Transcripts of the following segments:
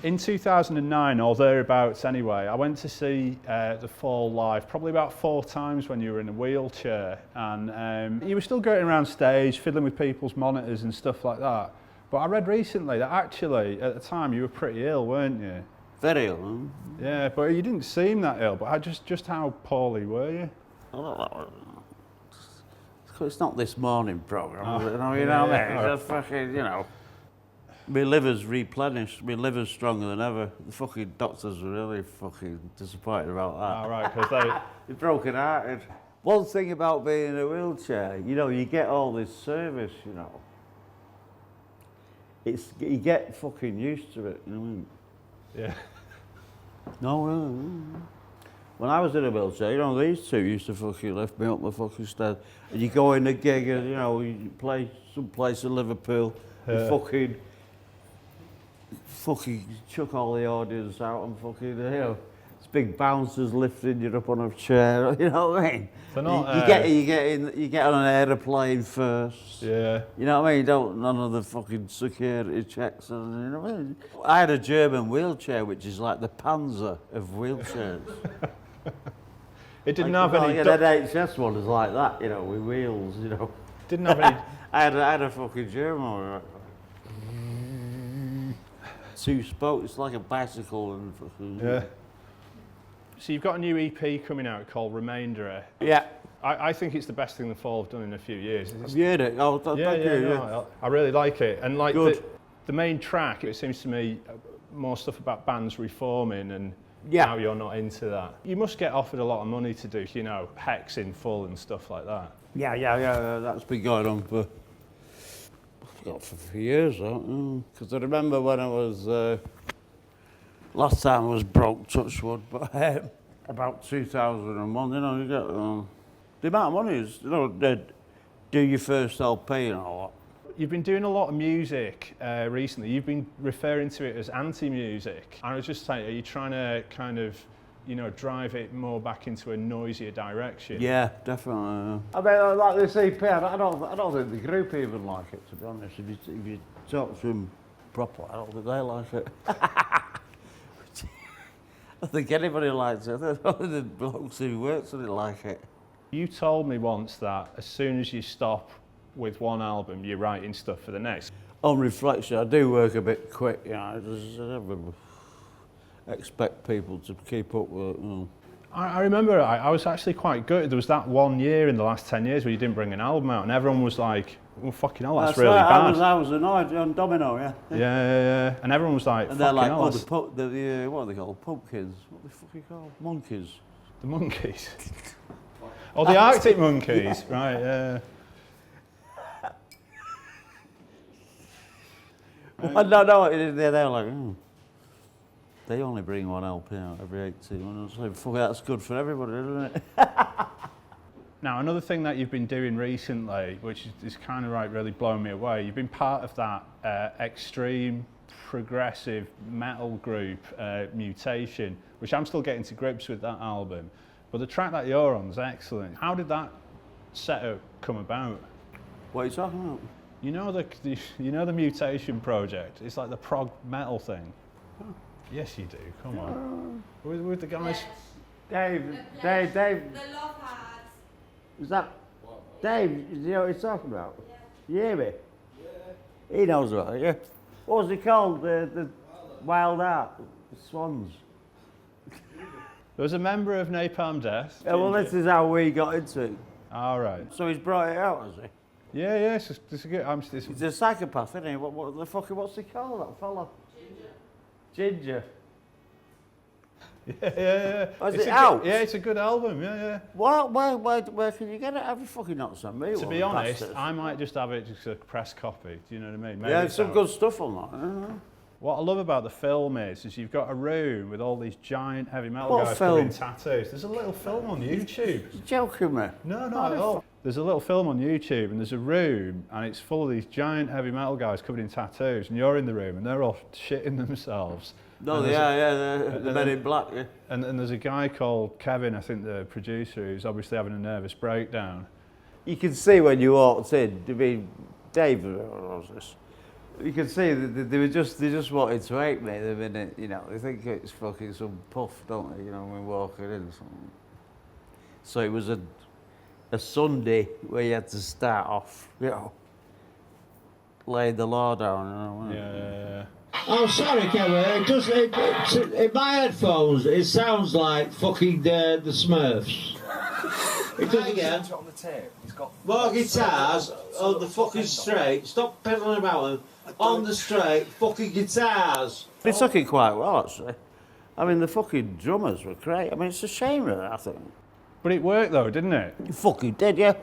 In 2009, or thereabouts anyway, I went to see The Fall live probably about 4 times when you were in a wheelchair, and you were still going around stage, fiddling with people's monitors and stuff like that. But I read recently that actually, at the time, you were pretty ill, weren't you? Very ill. Yeah, but you didn't seem that ill, but just how poorly were you? It's not this morning programme, Oh, you know what I mean? yeah. It's just fucking, you know. My liver's replenished, my liver's stronger than ever. The fucking doctors were really fucking disappointed about that. Oh, right, because they... They're broken hearted. One thing about being in a wheelchair, you know, you get all this service, you know. You get fucking used to it, you know what I mean? Yeah. No, when I was in a wheelchair, you know, these two used to fucking lift me up the fucking stairs. And you go in a gig and, you know, you play someplace in Liverpool, you fucking chuck all the audience out and fucking, you know, it's big bouncers lifting you up on a chair, you know what I mean? Not, you get on an aeroplane first. Yeah. You know what I mean? None of the fucking security checks, you know what I mean? I had a German wheelchair, which is like the Panzer of wheelchairs. It didn't have any... An NHS one is like that, you know, with wheels, you know. Didn't have any... I had a fucking German one. 2 spokes, it's like a bicycle and fucking... Yeah. So you've got a new EP coming out called Remainder. Yeah. I think it's the best thing The Fall have done in a few years. Have you heard it? Oh, thank you. No, I really like it. And like the main track, it seems to me more stuff about bands reforming and how you're not into that. You must get offered a lot of money to do, you know, Hex in full and stuff like that. Yeah. That's been going on for a few years, because I remember when I was... last time I was broke, touch wood, but about 2001, you know, you get... the amount of money is, you know, do your first LP and all that. You've been doing a lot of music recently. You've been referring to it as anti-music. I was just saying, are you trying to kind of, you know, drive it more back into a noisier direction? Yeah, definitely. I mean, like this EP, I don't think the group even like it, to be honest. If you talk to them properly, I don't think they like it. I think anybody likes it. I think the blokes who works on it like it. You told me once that as soon as you stop with one album, you're writing stuff for the next. On reflection, I do work a bit quick, you know. I never expect people to keep up with it. You know. I remember I was actually quite good. There was that one year in the last 10 years where you didn't bring an album out and everyone was like, well, fucking hell, that's really bad. I was annoyed on Domino, yeah. Yeah. And everyone was like, and they're like, hell, what are they called? Pumpkins? What the fuck are you called? Monkeys. The monkeys? Oh, the Arctic monkeys, right, yeah. No, they're like, they only bring one LP out every 18 months. So, fuck, that's good for everybody, isn't it? Now, another thing that you've been doing recently, which is kind of like really blowing me away, you've been part of that extreme progressive metal group, Mutation, which I'm still getting to grips with that album. But the track that you're on is excellent. How did that setup come about? What are you talking about? You know the Mutation project? It's like the prog metal thing. Oh. Yes, you do. Come on. With the guys. Dave. The Love Hearts. Is that Dave? You know what he's talking about? Yeah. You hear me? Yeah. He knows about it. Yeah. What was it called? The Wild Art. The Swans. There was a member of Napalm Death. Yeah, well, this is how we got into it. All right. So he's brought it out, has he? Yeah. It's a good. He's a psychopath, isn't he? What's he called, that fella? Ginger. Yeah. Is it out? Yeah, it's a good album. Yeah. Where can you get it? Have you fucking not sent me? To be honest, I might just have it just a press copy. Do you know what I mean? Maybe there's some good stuff on that. What I love about the film is you've got a room with all these giant heavy metal guys covered in tattoos. There's a little film on YouTube. You're joking me? No, not at all. There's a little film on YouTube and there's a room and it's full of these giant heavy metal guys covered in tattoos and you're in the room and they're all shitting themselves No, they are, yeah, the men in black, yeah. And there's a guy called Kevin, I think the producer, who's obviously having a nervous breakdown. You can see when you walked in, I mean, Dave, what was this? You can see that they just wanted to hate me the minute, you know, they think it's fucking some puff, don't they, you know, when walking in. So it was a Sunday where you had to start off, you know, laying the law down, you know. Yeah. Oh, sorry, Kevin. In my headphones, it sounds like fucking the Smurfs. It does again. On the tape. He's got More guitars on the fucking straight. Stop peddling about them. On the straight, fucking guitars. They took it quite well, actually. I mean, the fucking drummers were great. I mean, it's a shame, really, I think. But it worked though, didn't it? You fucking did, yeah.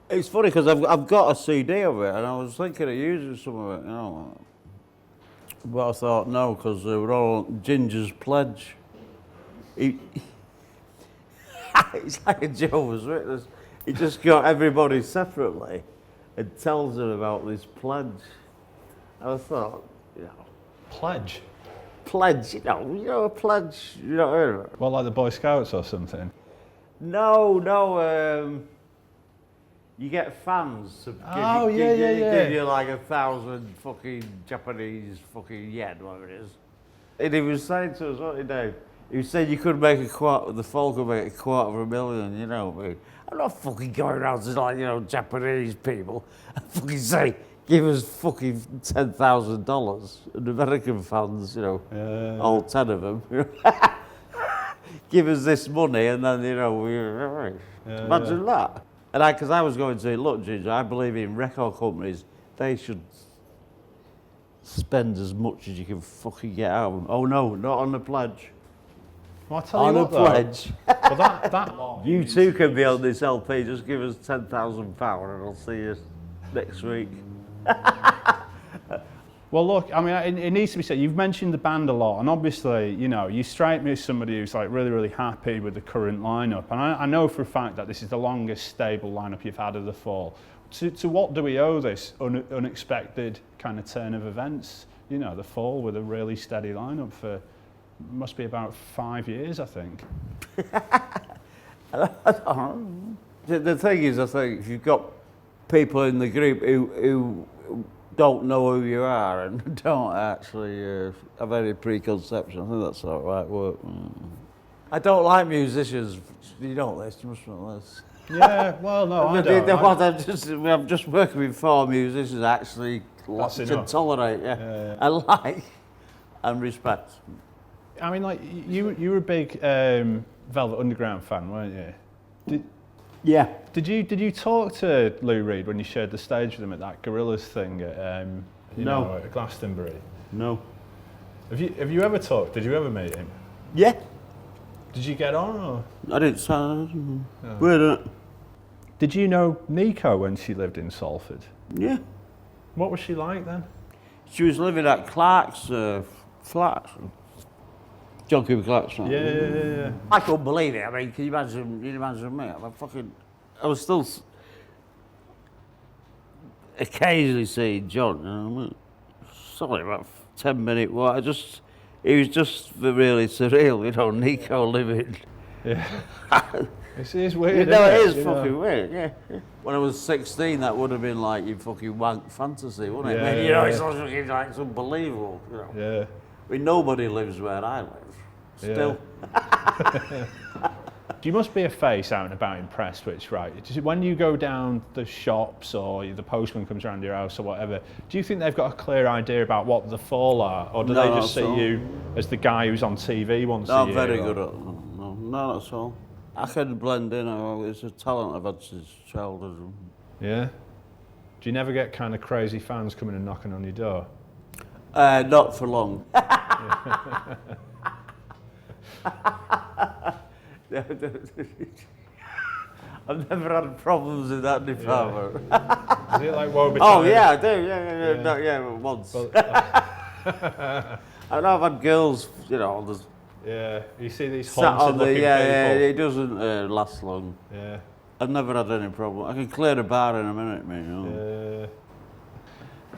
It's funny because I've got a CD of it and I was thinking of using some of it, you know. But I thought no, because they were all on Ginger's pledge. It's like a Jehovah's Witness. He just got everybody separately and tells them about this pledge. And I thought, you know. Pledge? Pledge, you know a pledge, you know heard of it? Well, like the Boy Scouts or something? No, you get fans to give you like 1,000 fucking Japanese fucking yen, whatever it is. And he was saying to us, what did he do? He said you could make the folk could make $250,000, you know. I'm not fucking going around to like, you know, Japanese people and fucking say, give us fucking $10,000. And American fans, you know, all 10 of them, you know, give us this money and then, you know, imagine that. And because I was going to say, look, Ginger, I believe in record companies, they should spend as much as you can fucking get out of them. Oh no, not on the pledge. Well, I tell you On what, the pledge. Well, that You too can be on this LP, just give us £10,000 and I'll see you next week. Well, look, I mean, it needs to be said, you've mentioned the band a lot, and obviously, you know, you strike me as somebody who's like really, really happy with the current lineup, and I know for a fact that this is the longest stable lineup you've had of the Fall. To what do we owe this unexpected kind of turn of events? You know, the Fall with a really steady lineup for, must be about 5 years, I think. The thing is, I think if you've got people in the group who don't know who you are and don't actually have any preconception, I think that's all right work. I don't like musicians. You don't this, you must know this. Yeah, well, no, I don't. I'm just working with 4 musicians actually can tolerate, and like and respect. I mean, like, you were a big Velvet Underground fan, weren't you? Did you talk to Lou Reed when you shared the stage with him at that Gorillaz thing at, know, at Glastonbury? No. Have you ever talked? Did you ever meet him? Yeah. Did you get on? Or? I didn't sound. Weird. Did you know Nico when she lived in Salford? Yeah. What was she like then? She was living at Clark's flat. John Cooper Clark's. Yeah. I couldn't believe it. I mean, can you imagine me? I was still occasionally seeing John. You know what I mean? Sorry, about 10-minute walk. It was just really surreal, you know, Nico living. Yeah. It is weird. You know, it is fucking weird, yeah. When I was 16, that would have been like your fucking wank fantasy, wouldn't it? Yeah, you know, it's like it's unbelievable, you know. Yeah. I mean, nobody lives where I live. Still. You must be a face out and about in Prestwich, right? When you go down the shops or the postman comes around your house or whatever, do you think they've got a clear idea about what the Fall are? Or do they just see you as the guy who's on TV once a year? Very good at no, not at all. I can blend in. It's a talent I've had since childhood. Yeah? Do you never get kind of crazy fans coming and knocking on your door? Not for long. I've never had problems in that department. Is it like woe betide? Oh yeah, I do. Yeah, once. Well, I know I've had girls, you know. Yeah, you see these sat on haunted-looking people. It doesn't last long. Yeah. I've never had any problem. I can clear a bar in a minute, mate. You know?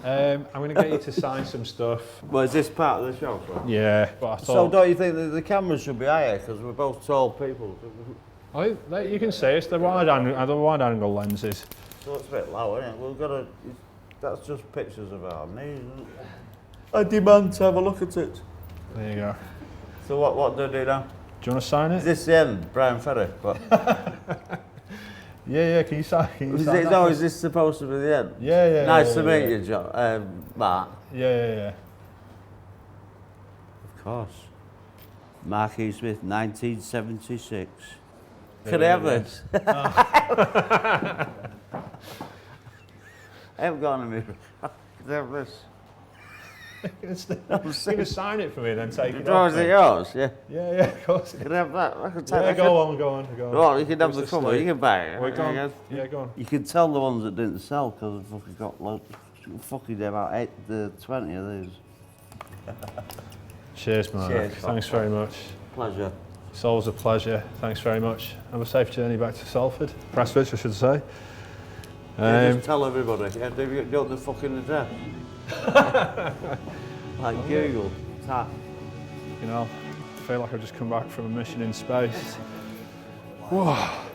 I'm going to get you to sign some stuff. Well, is this part of the show? So, Yeah, but I thought... so don't you think that the cameras should be higher? Because we're both tall people. You can see it's the wide angle lenses. So it's a bit low, isn't it? We've got to... That's just pictures of our knees, isn't it? I demand to have a look at it. There you go. So what do I do now? Do you want to sign it? Is this the end, Brian Ferry? But Yeah, can you sign is that? this supposed to be the end? Yeah. Nice to meet you, John. Mark. Yeah. Of course. Mark E. Smith, 1976. Can I have this? I haven't got any mirror. Can I have this? You're going to sign it for me and then take it Oh, off. is it yours? Yeah. Yeah, of course. Can I have that? I can take Yeah, that. go on. Well, you can have Where's the the cover. sleeve? You can buy it. We're gone. Again. Yeah, go on. You can tell the ones that didn't sell because I've fucking got like fucking about 20 of these. Cheers, Mark. Cheers. Thanks very much. Pleasure. It's always a pleasure. Thanks very much. Have a safe journey back to Salford. Prestwich, I should say. Yeah, just tell everybody. Yeah, do the fucking address. Like Google. Tap. You know, I feel like I've just come back from a mission in space. Whoa.